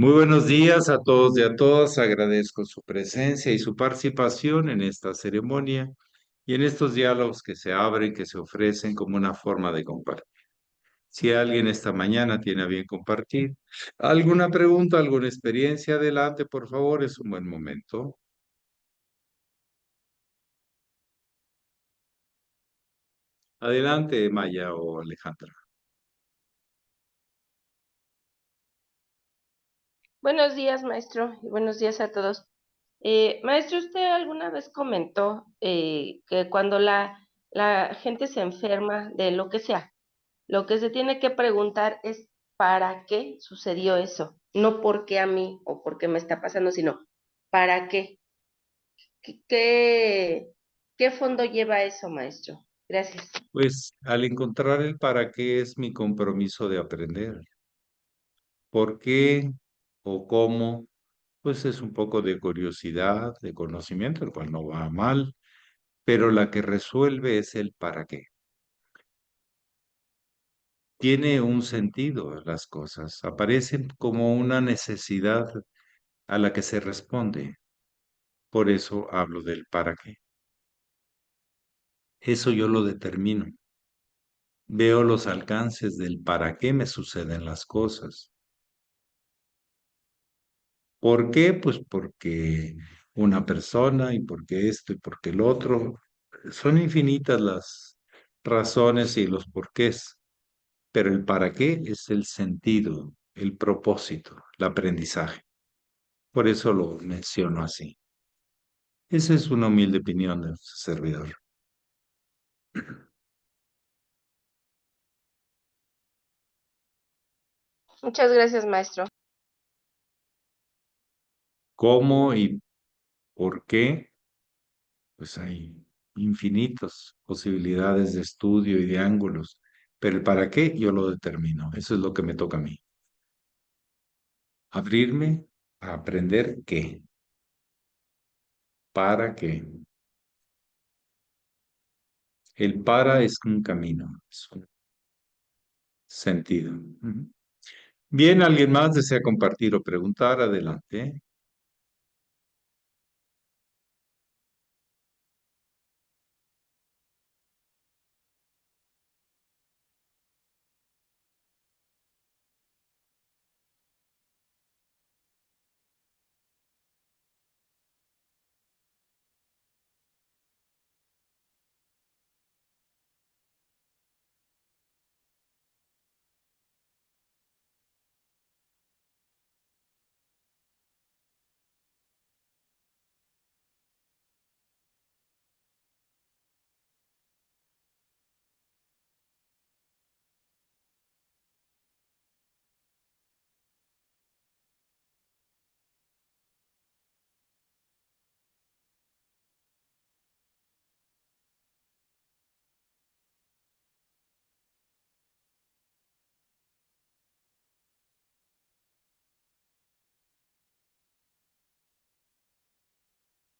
Muy buenos días a todos y a todas. Agradezco su presencia y su participación en esta ceremonia y en estos diálogos que se abren, que se ofrecen como una forma de compartir. Si alguien esta mañana tiene a bien compartir alguna pregunta, alguna experiencia, adelante, por favor, es un buen momento. Adelante, Maya o Alejandra. Buenos días, maestro, y buenos días a todos. Maestro, usted alguna vez comentó que cuando la gente se enferma de lo que sea, lo que se tiene que preguntar es ¿para qué sucedió eso? No por qué a mí o por qué me está pasando, sino ¿para qué? ¿Qué, qué, qué fondo lleva eso, maestro? Gracias. Pues al encontrar el para qué es mi compromiso de aprender. ¿Por qué o cómo? Pues es un poco de curiosidad, de conocimiento, el cual no va mal, pero la que resuelve es el para qué. Tiene un sentido las cosas, aparecen como una necesidad a la que se responde. Por eso hablo del para qué. Eso yo lo determino. Veo los alcances del para qué me suceden las cosas. ¿Por qué? Pues porque una persona y porque esto y porque el otro. Son infinitas las razones y los porqués, pero el para qué es el sentido, el propósito, el aprendizaje. Por eso lo menciono así. Esa es una humilde opinión de su servidor. Muchas gracias, maestro. ¿Cómo y por qué? Pues hay infinitas posibilidades de estudio y de ángulos, pero el para qué yo lo determino. Eso es lo que me toca a mí. Abrirme a aprender qué, para qué. El para es un camino, es un sentido. Ujú. Bien, ¿alguien más desea compartir o preguntar? Adelante.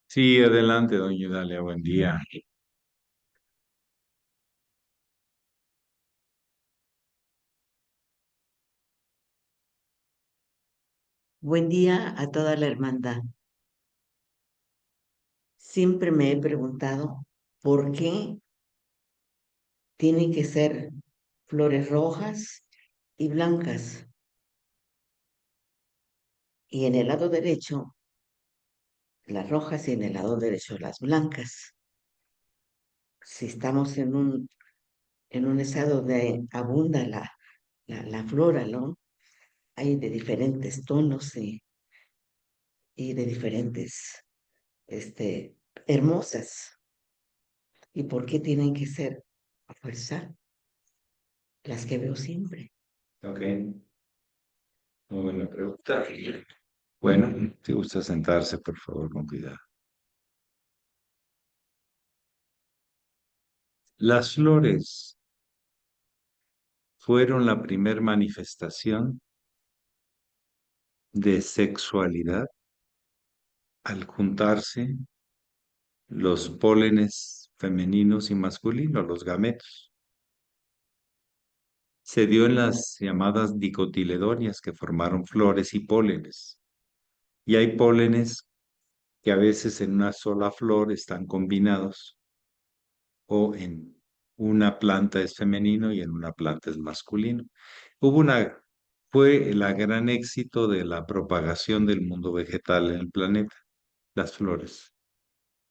Sí, adelante, doña Dalia, buen día. Buen día a toda la hermandad. Siempre me he preguntado por qué tienen que ser flores rojas y blancas. Y en el lado derecho, las rojas y en el lado derecho, las blancas. Si estamos en un estado de abunda la flora, ¿no? Hay de diferentes tonos y de diferentes, hermosas. ¿Y por qué tienen que ser a fuerza las que veo siempre? Ok, muy buena pregunta. Bueno, si gusta sentarse, por favor, con cuidado. Las flores fueron la primer manifestación de sexualidad al juntarse los pólenes femeninos y masculinos, los gametos. Se dio en las llamadas dicotiledonias que formaron flores y pólenes. Y hay pólenes que a veces en una sola flor están combinados o en una planta es femenino y en una planta es masculino. Fue el gran éxito de la propagación del mundo vegetal en el planeta, las flores,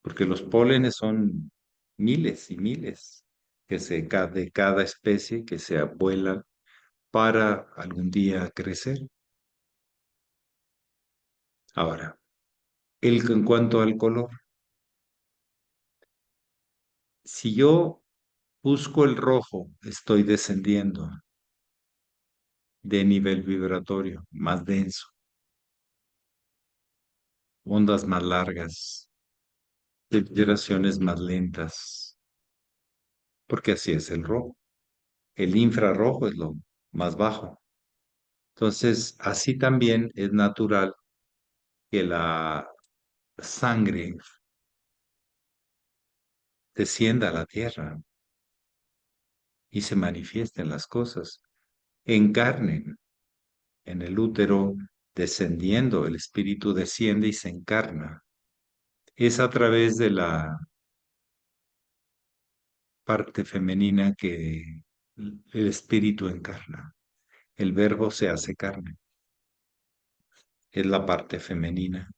porque los pólenes son miles y miles de cada especie que se vuelan para algún día crecer. Ahora, en cuanto al color, si yo busco el rojo, estoy descendiendo de nivel vibratorio más denso, ondas más largas, de vibraciones más lentas, porque así es el rojo. El infrarrojo es lo más bajo. Entonces, así también es natural que la sangre descienda a la tierra y se manifiesten las cosas, encarnen en el útero, descendiendo, el espíritu desciende y se encarna. Es a través de la parte femenina que el espíritu encarna. El verbo se hace carne. Es la parte femenina.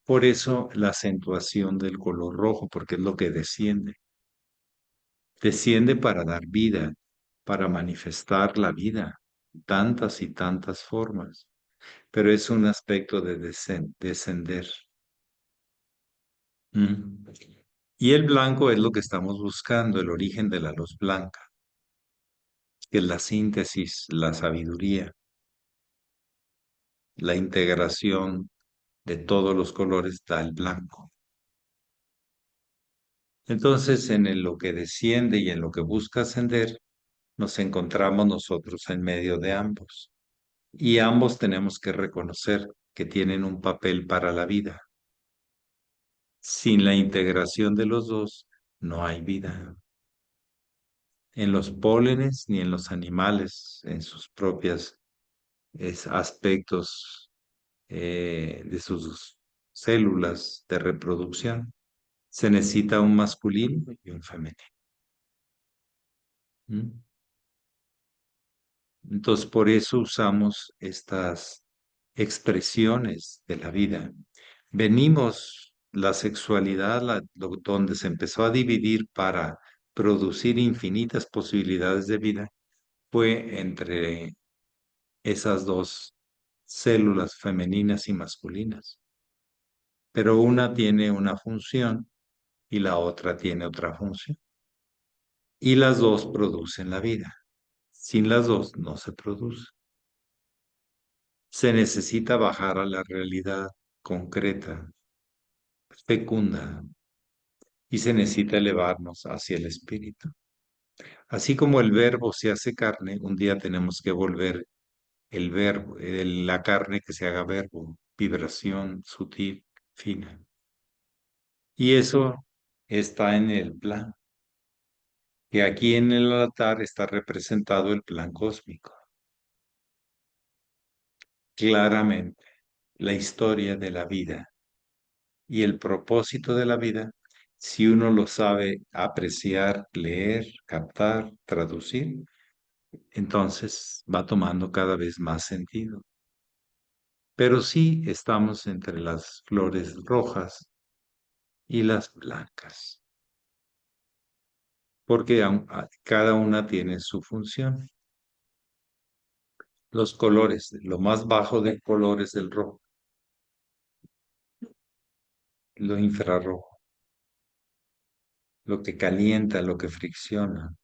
Por eso la acentuación del color rojo, porque es lo que desciende. Desciende para dar vida, para manifestar la vida, tantas y tantas formas. Pero es un aspecto de descender. Mm. Y el blanco es lo que estamos buscando, el origen de la luz blanca, que es la síntesis, la sabiduría, la integración de todos los colores da el blanco. Entonces, lo que desciende y en lo que busca ascender, nos encontramos nosotros en medio de ambos. Y ambos tenemos que reconocer que tienen un papel para la vida. Sin la integración de los dos, no hay vida. En los pólenes ni en los animales, en sus propios aspectos de sus células de reproducción. Se necesita un masculino y un femenino. ¿Mm? Entonces, por eso usamos estas expresiones de la vida. Venimos, la sexualidad, donde se empezó a dividir para producir infinitas posibilidades de vida, fue entre esas dos células femeninas y masculinas. Pero una tiene una función y la otra tiene otra función. Y las dos producen la vida. Sin las dos no se produce. Se necesita bajar a la realidad concreta, fecunda, y se necesita elevarnos hacia el espíritu. Así como el verbo se hace carne, un día tenemos que volver el verbo, la carne que se haga verbo, vibración sutil, fina. Y eso está en el plan, que aquí en el altar está representado el plan cósmico. Claramente, la historia de la vida y el propósito de la vida, si uno lo sabe apreciar, leer, captar, traducir, entonces va tomando cada vez más sentido. Pero sí estamos entre las flores rojas y las blancas, porque cada una tiene su función. Los colores, lo más bajo del color es el rojo, lo infrarrojo, lo que calienta, lo que fricciona.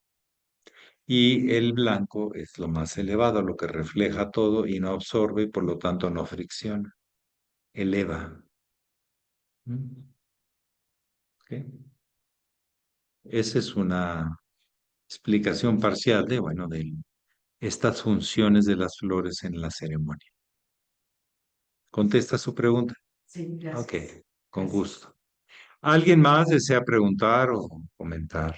Y el blanco es lo más elevado, lo que refleja todo y no absorbe y por lo tanto no fricciona, eleva. ¿Mm? ¿Ok? Esa es una explicación parcial de estas funciones de las flores en la ceremonia. ¿Contesta su pregunta? Sí, gracias. Ok, con gusto. ¿Alguien más desea preguntar o comentar?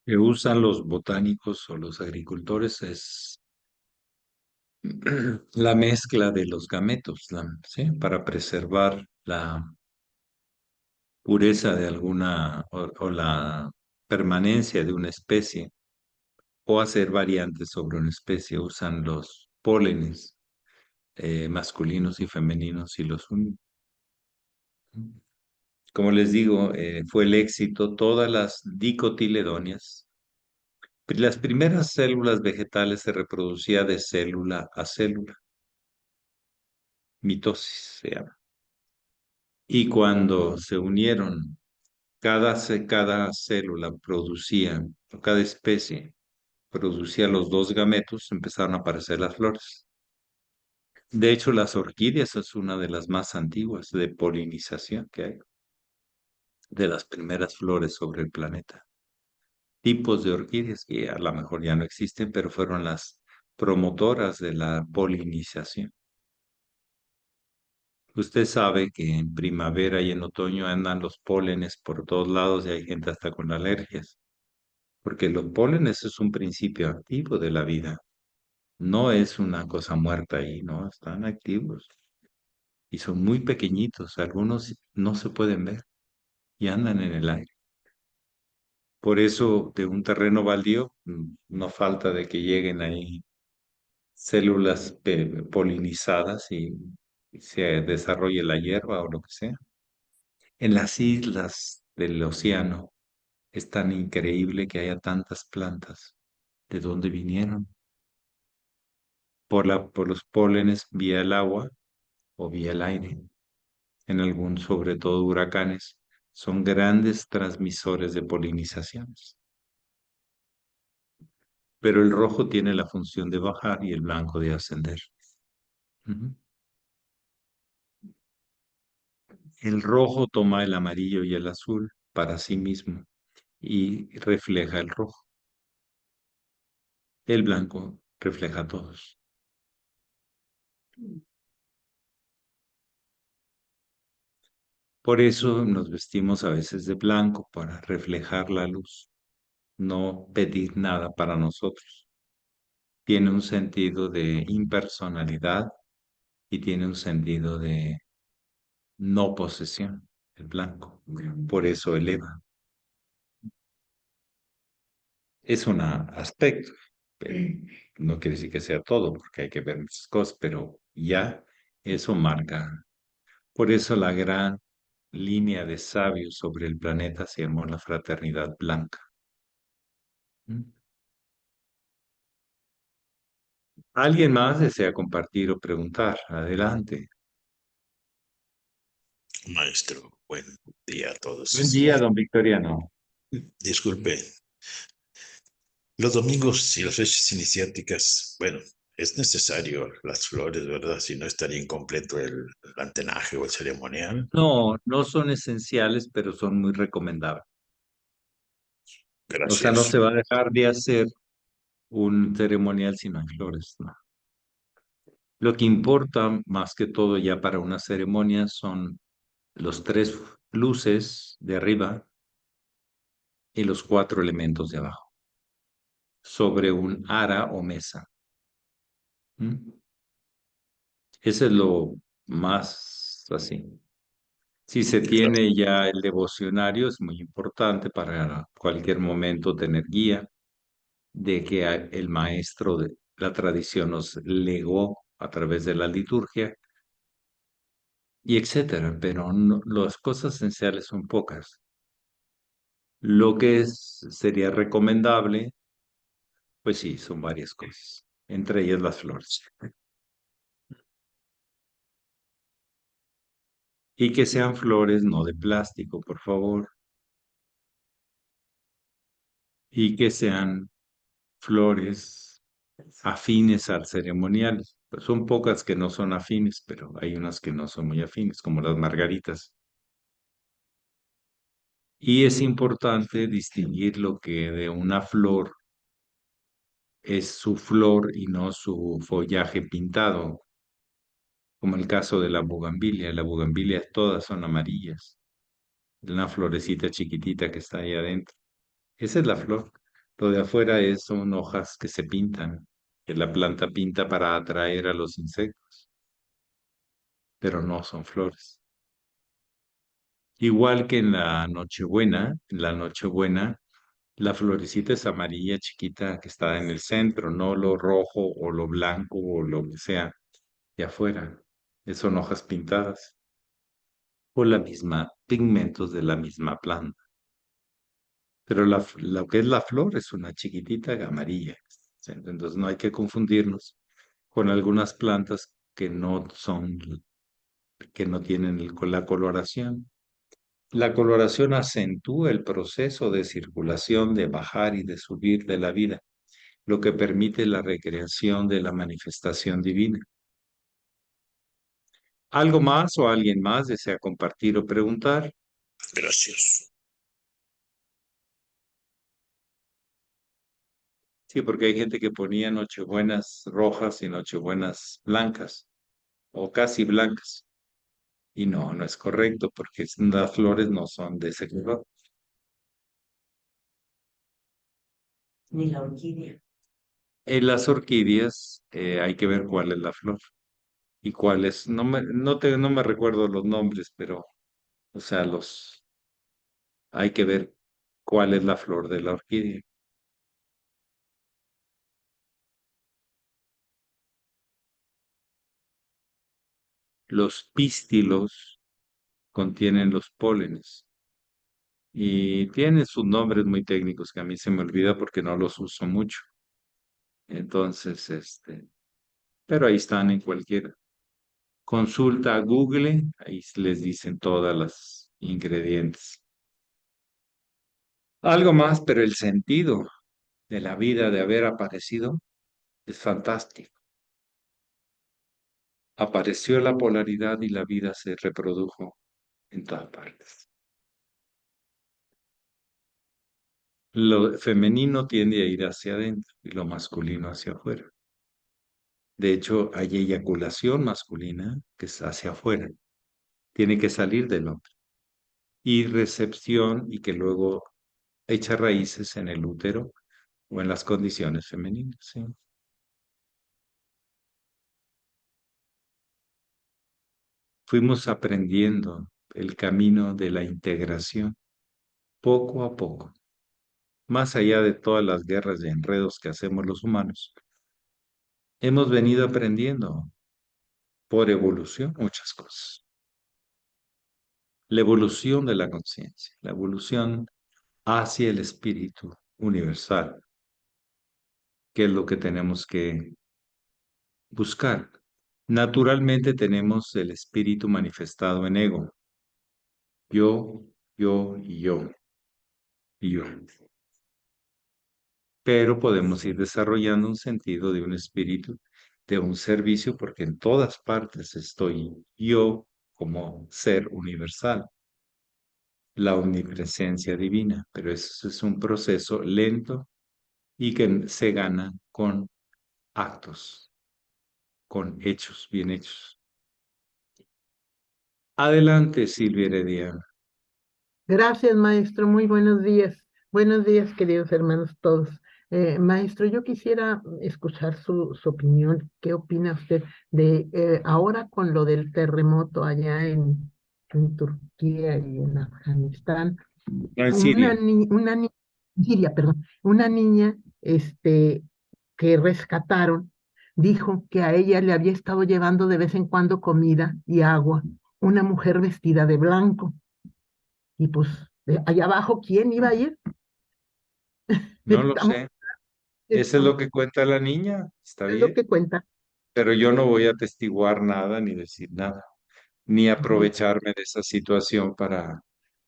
que usan los botánicos o los agricultores es la mezcla de los gametos, ¿sí? Para preservar la pureza de alguna o la permanencia de una especie o hacer variantes sobre una especie. Usan los pólenes masculinos y femeninos y los unen. Como les digo, fue el éxito, todas las dicotiledonias. Las primeras células vegetales se reproducía de célula a célula, mitosis se llama. Y cuando se unieron, cada célula producía, o cada especie producía los dos gametos, empezaron a aparecer las flores. De hecho, las orquídeas es una de las más antiguas de polinización que hay, de las primeras flores sobre el planeta. Tipos de orquídeas que a lo mejor ya no existen, pero fueron las promotoras de la polinización. Usted sabe que en primavera y en otoño andan los pólenes por todos lados y hay gente hasta con alergias, porque los pólenes es un principio activo de la vida, no es una cosa muerta ahí, no, están activos y son muy pequeñitos, algunos no se pueden ver y andan en el aire. Por eso de un terreno baldío no falta de que lleguen ahí células polinizadas y se desarrolle la hierba o lo que sea. En las islas del océano es tan increíble que haya tantas plantas. ¿De dónde vinieron? Por los pólenes vía el agua o vía el aire. En algún, sobre todo huracanes, son grandes transmisores de polinizaciones. Pero el rojo tiene la función de bajar y el blanco de ascender. Ujú. El rojo toma el amarillo y el azul para sí mismo y refleja el rojo. El blanco refleja a todos. Por eso nos vestimos a veces de blanco para reflejar la luz, no pedir nada para nosotros. Tiene un sentido de impersonalidad y tiene un sentido de no posesión, el blanco. Por eso eleva. Es un aspecto, pero no quiere decir que sea todo, porque hay que ver muchas cosas, pero ya eso marca. Por eso la gran línea de sabios sobre el planeta se llamó la fraternidad blanca. ¿Mm? ¿Alguien más desea compartir o preguntar? Adelante. Maestro, buen día a Buen todos. día, don Victoriano. Disculpe, los domingos y las fechas iniciáticas, bueno, es necesario las flores, ¿verdad? Si no estaría incompleto el antenaje o el ceremonial. No, no son esenciales, pero son muy recomendables. O sea, no Gracias. se va a dejar de hacer un ceremonial si no hay flores, ¿no? Lo que importa más que todo ya para una ceremonia son los tres luces de arriba y los cuatro elementos de abajo, sobre un ara o mesa. ¿Mm? Ese es lo más así. Si se tiene ya el devocionario, es muy importante para cualquier momento tener guía de que el maestro de la tradición nos legó a través de la liturgia y etcétera, pero las cosas esenciales son pocas. Lo que sería recomendable, pues sí, son varias cosas, entre ellas las flores. Y que sean flores no de plástico, por favor, y que sean flores afines al ceremonial. Pues son pocas que no son afines, pero hay unas que no son muy afines, como las margaritas. Y es importante distinguir lo que de una flor es su flor y no su follaje pintado, como el caso de la bugambilia. La bugambilia todas son amarillas, una florecita chiquitita que está ahí adentro. Esa es la flor. Lo de afuera son hojas que se pintan, que la planta pinta para atraer a los insectos, pero no son flores. Igual que en la Nochebuena, la florecita es amarilla chiquita que está en el centro, no lo rojo o lo blanco o lo que sea de afuera. Son hojas pintadas o la misma, pigmentos de la misma planta. Pero lo que es la flor es una chiquitita amarilla. ¿Sí? Entonces no hay que confundirnos con algunas plantas que no tienen la coloración. La coloración acentúa el proceso de circulación, de bajar y de subir de la vida, lo que permite la recreación de la manifestación divina. ¿Algo más o alguien más desea compartir o preguntar? Gracias. Sí, porque hay gente que ponía nochebuenas rojas y nochebuenas blancas o casi blancas. Y no, no es correcto porque las flores no son de ese color. Ni la orquídea. En las orquídeas hay que ver cuál es la flor y cuál es, no me recuerdo los nombres, pero, o sea, hay que ver cuál es la flor de la orquídea. Los pístilos contienen los pólenes y tienen sus nombres muy técnicos que a mí se me olvida porque no los uso mucho. Entonces, pero ahí están en cualquiera. Consulta a Google, ahí les dicen todas las ingredientes. Algo más, pero el sentido de la vida de haber aparecido es fantástico. Apareció la polaridad y la vida se reprodujo en todas partes. Lo femenino tiende a ir hacia adentro y lo masculino hacia afuera. De hecho, hay eyaculación masculina que es hacia afuera. Tiene que salir del hombre. Y recepción y que luego echa raíces en el útero o en las condiciones femeninas. ¿Sí? Fuimos aprendiendo el camino de la integración poco a poco, más allá de todas las guerras y enredos que hacemos los humanos. Hemos venido aprendiendo por evolución muchas cosas. La evolución de la conciencia, la evolución hacia el espíritu universal, que es lo que tenemos que buscar. Naturalmente tenemos el espíritu manifestado en ego. Yo, yo y yo y yo. Pero podemos ir desarrollando un sentido de un espíritu, de un servicio, porque en todas partes estoy yo como ser universal, la omnipresencia divina, pero eso es un proceso lento y que se gana con actos, con hechos bien hechos. Adelante, Silvia Heredia. Gracias, maestro. Muy buenos días. Buenos días, queridos hermanos todos. Maestro, yo quisiera escuchar su opinión. ¿Qué opina usted de ahora con lo del terremoto allá en Turquía y en Afganistán? En Siria. Siria, perdón, una niña que rescataron dijo que a ella le había estado llevando de vez en cuando comida y agua una mujer vestida de blanco. Y pues, allá abajo, ¿quién iba a ir? No lo Estamos, sé. Eso es lo estamos, que cuenta la niña. Está es lo bien. que cuenta. Pero yo no voy a atestiguar nada ni decir nada, ni Ujú. aprovecharme de esa situación para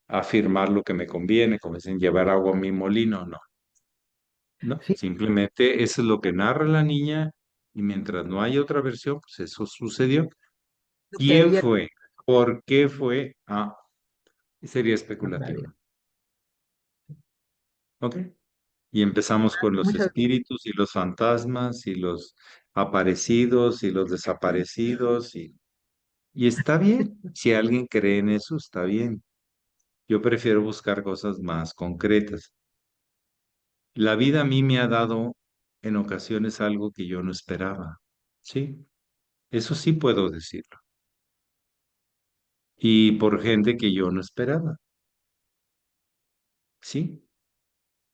afirmar lo que me conviene, como dicen, llevar agua a mi molino, no, no, Sí, simplemente eso es lo que narra la niña y mientras no haya otra versión, pues eso sucedió. lo que ¿Quién ella... fue? ¿Por qué fue? Ah, sería especulativo. Ándale. ¿Ok? Y empezamos con los Muchas espíritus y los fantasmas y los aparecidos y los desaparecidos y está bien. Si alguien cree en eso, está bien. Yo prefiero buscar cosas más concretas. La vida a mí me ha dado en ocasiones algo que yo no esperaba. Sí, eso sí puedo decirlo. Y por gente que yo no esperaba. Sí,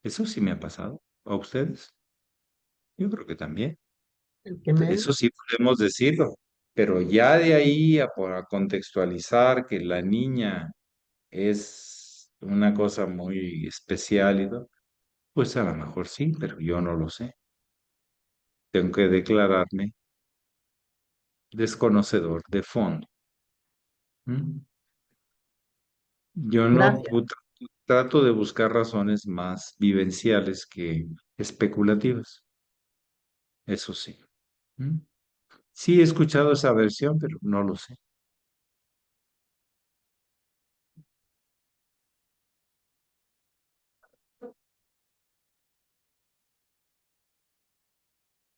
eso sí me ha pasado. ¿A ustedes? Yo creo que también. El que me... Eso sí podemos decirlo. Pero ya de ahí a contextualizar que la niña es una cosa muy especial y todo, pues a lo mejor sí, pero yo no lo sé. Tengo que declararme desconocedor de fondo. ¿Mm? Yo no Gracias. trato de buscar razones más vivenciales que especulativas. Eso sí. ¿Mm? Sí he escuchado esa versión, pero no lo sé.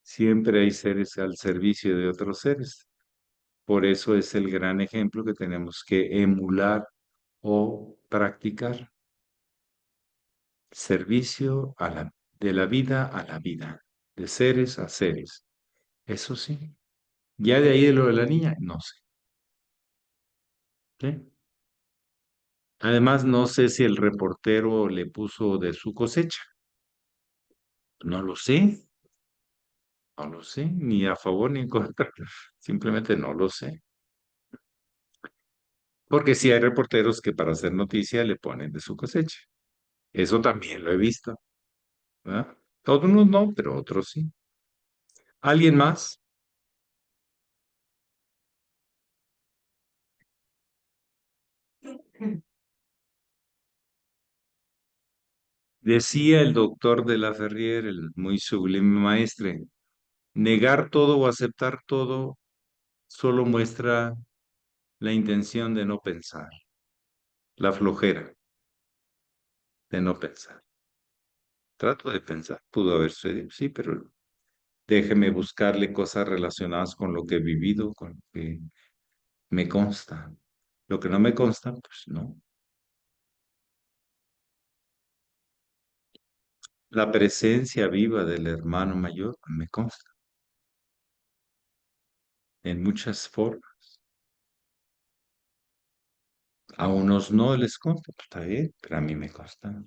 Siempre hay seres al servicio de otros seres. Por eso es el gran ejemplo que tenemos que emular o practicar. Servicio de la vida a la vida, de seres a seres. Eso sí. Ya de ahí de lo de la niña, no sé. ¿Sí? Además, no sé si el reportero le puso de su cosecha. No lo sé, no lo sé, ni a favor ni en contra. Simplemente no lo sé. Porque sí hay reporteros que para hacer noticia le ponen de su cosecha. Eso también lo he visto, ¿verdad? Todos no, pero otros sí. ¿Alguien más? Decía el doctor de la Ferrier, el muy sublime maestre, negar todo o aceptar todo solo muestra la intención de no pensar, la flojera de no pensar. Trato de pensar, pudo haber sucedido, sí, pero déjeme buscarle cosas relacionadas con lo que he vivido, con lo que me consta. Lo que no me consta, pues no. La presencia viva del hermano mayor me consta, en muchas formas. A unos no les consta, pues está bien, pero a mí me consta.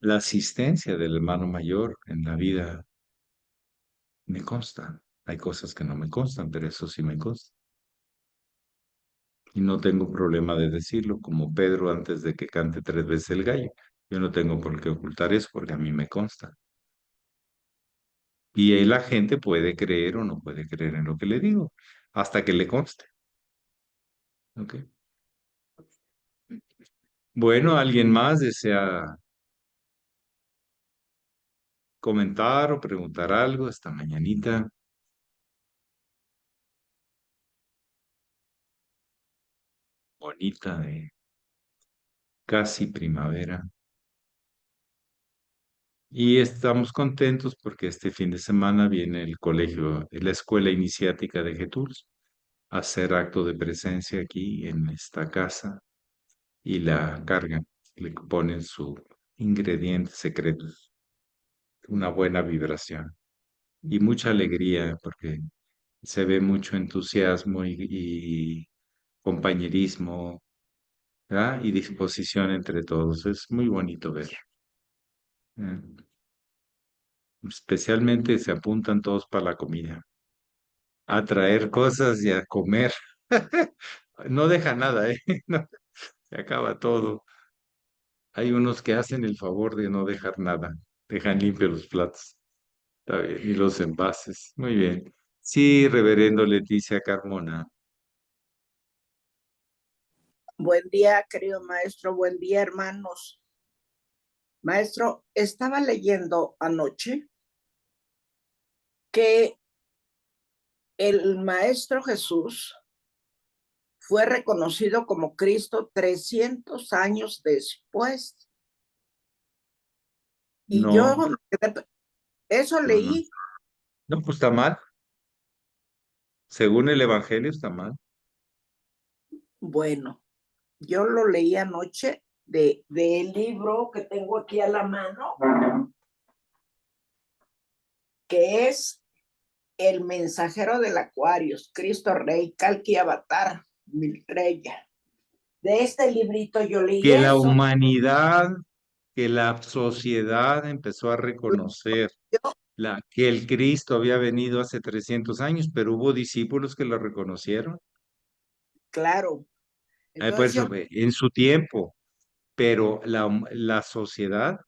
La asistencia del hermano mayor en la vida me consta. Hay cosas que no me constan, pero eso sí me consta. Y no tengo problema de decirlo, como Pedro antes de que cante 3 veces el gallo. Yo no tengo por qué ocultar eso porque a mí me consta. Y ahí la gente puede creer o no puede creer en lo que le digo, hasta que le conste. ¿Ok? Bueno, ¿alguien más desea comentar o preguntar algo esta mañanita? Bonita de casi primavera. Y estamos contentos porque este fin de semana viene el colegio, la escuela iniciática de Getús a hacer acto de presencia aquí en esta casa y la cargan, le ponen su ingrediente secreto, una buena vibración y mucha alegría porque se ve mucho entusiasmo y compañerismo, ¿verdad? Y disposición entre todos. Es muy bonito ver. ¿Eh? Especialmente se apuntan todos para la comida, a traer cosas y a comer. No deja nada, ¿eh? No, se acaba todo. Hay unos que hacen el favor de no dejar nada, dejan limpios los platos, está bien, y los envases. Muy bien. Sí, reverendo Leticia Carmona. Buen día, querido maestro. Buen día, hermanos. Maestro, estaba leyendo anoche que el Maestro Jesús fue reconocido como Cristo 300 años después. Y yo No, eso no, no. leí. No, pues está mal. Según el Evangelio está mal. Bueno, Yo lo leí anoche del libro que tengo aquí a la mano, que es El mensajero del Aquarius, Cristo Rey, Kalki Avatar, Miltreya. De este librito yo leí Que la eso. humanidad, que la sociedad empezó a reconocer que el Cristo había venido hace 300 años, pero hubo discípulos que lo reconocieron. Claro. Por Entonces yo, eso, en su tiempo, pero la sociedad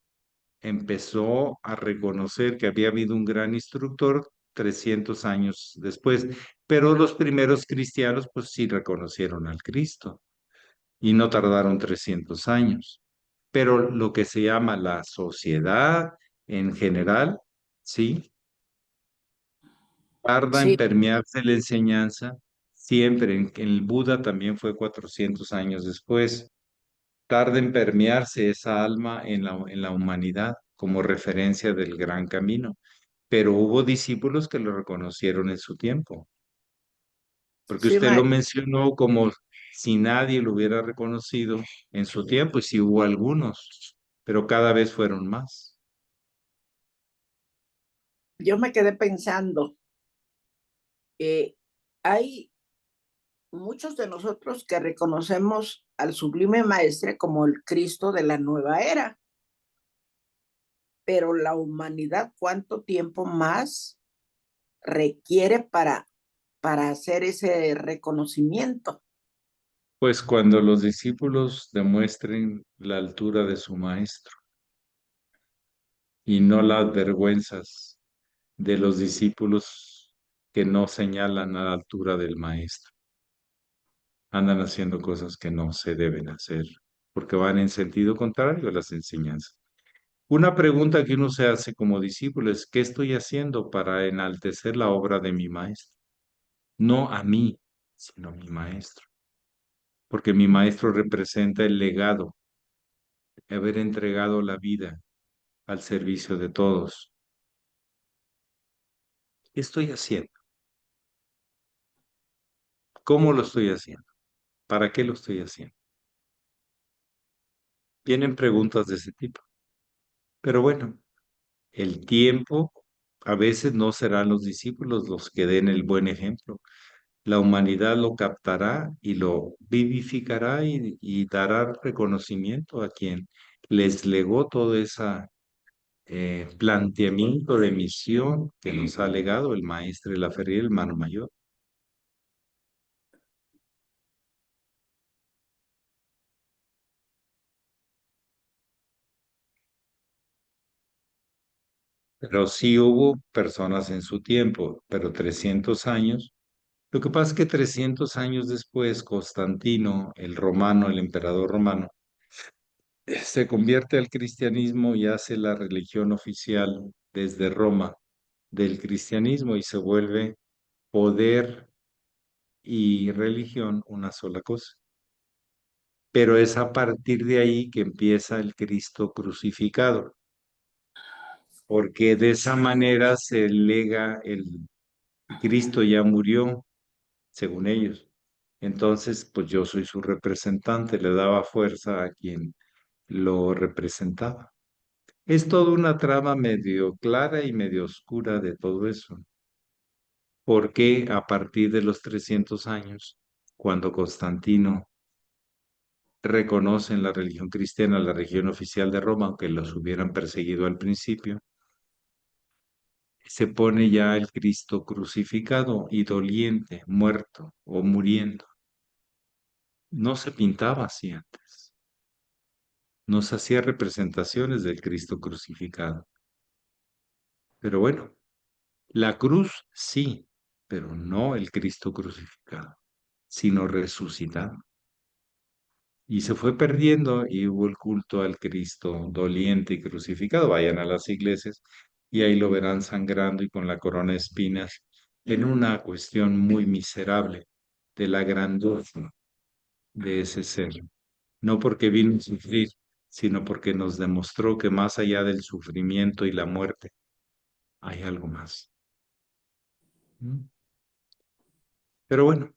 empezó a reconocer que había habido un gran instructor 300 años después, pero los primeros cristianos pues sí reconocieron al Cristo y no tardaron 300 años. Pero lo que se llama la sociedad en general, sí, tarda en sí, permearse la enseñanza, siempre, en el Buda también fue 400 años después, tarda en permearse esa alma en la humanidad como referencia del gran camino. Pero hubo discípulos que lo reconocieron en su tiempo, porque sí, usted lo mencionó como si nadie lo hubiera reconocido en su tiempo, y sí hubo algunos, pero cada vez fueron más. yo me quedé pensando, hay muchos de nosotros que reconocemos al sublime maestre como el Cristo de la nueva era, pero la humanidad, ¿cuánto tiempo más requiere para hacer ese reconocimiento? Pues cuando los discípulos demuestren la altura de su maestro y no las vergüenzas de los discípulos que no señalan a la altura del maestro, andan haciendo cosas que no se deben hacer porque van en sentido contrario a las enseñanzas. Una pregunta que uno se hace como discípulo es, ¿qué estoy haciendo para enaltecer la obra de mi maestro? No a mí, sino a mi maestro, porque mi maestro representa el legado de haber entregado la vida al servicio de todos. ¿Qué estoy haciendo? ¿Cómo lo estoy haciendo? ¿Para qué lo estoy haciendo? Vienen preguntas de ese tipo. Pero bueno, el tiempo, a veces no serán los discípulos los que den el buen ejemplo. La humanidad lo captará y lo vivificará y dará reconocimiento a quien les legó todo ese planteamiento de misión que nos ha legado el maestro de la feria, el hermano mayor. Pero sí hubo personas en su tiempo, pero 300 años. Lo que pasa es que 300 años después, Constantino, el romano, el emperador romano, se convierte al cristianismo y hace la religión oficial desde Roma del cristianismo y se vuelve poder y religión una sola cosa. Pero es a partir de ahí que empieza el Cristo crucificado, porque de esa manera se lega el Cristo ya murió, según ellos. Entonces, pues yo soy su representante, le daba fuerza a quien lo representaba. Es toda una trama medio clara y medio oscura de todo eso. Porque a partir de los 300 años, cuando Constantino reconoce en la religión cristiana la religión oficial de Roma, aunque los hubieran perseguido al principio, se pone ya el Cristo crucificado y doliente, muerto o muriendo. No se pintaba así antes. No se hacía representaciones del Cristo crucificado. Pero bueno, la cruz sí, pero no el Cristo crucificado, sino resucitado. Y se fue perdiendo y hubo el culto al Cristo doliente y crucificado. Vayan a las iglesias y ahí lo verán sangrando y con la corona de espinas en una cuestión muy miserable de la grandeza de ese ser. No porque vino a sufrir, sino porque nos demostró que más allá del sufrimiento y la muerte hay algo más. ¿Mm? Pero bueno,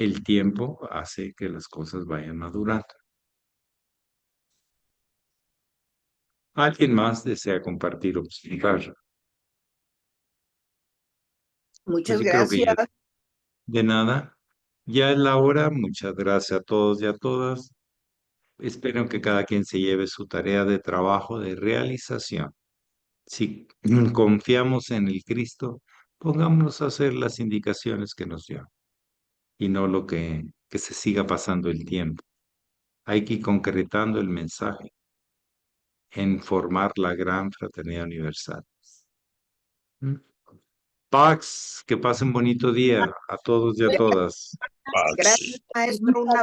el tiempo hace que las cosas vayan madurando. ¿Alguien más desea compartir o explicar? Pues Muchas sí, creo que ya gracias. de nada. Ya es la hora. Muchas gracias a todos y a todas. Espero que cada quien se lleve su tarea de trabajo, de realización. Si confiamos en el Cristo, pongámonos a hacer las indicaciones que nos dio y no lo que se siga pasando el tiempo. Hay que ir concretando el mensaje en formar la gran fraternidad universal. ¿Mm? Pax, que pasen bonito día a todos y a todas. Gracias, Pax. maestro. Una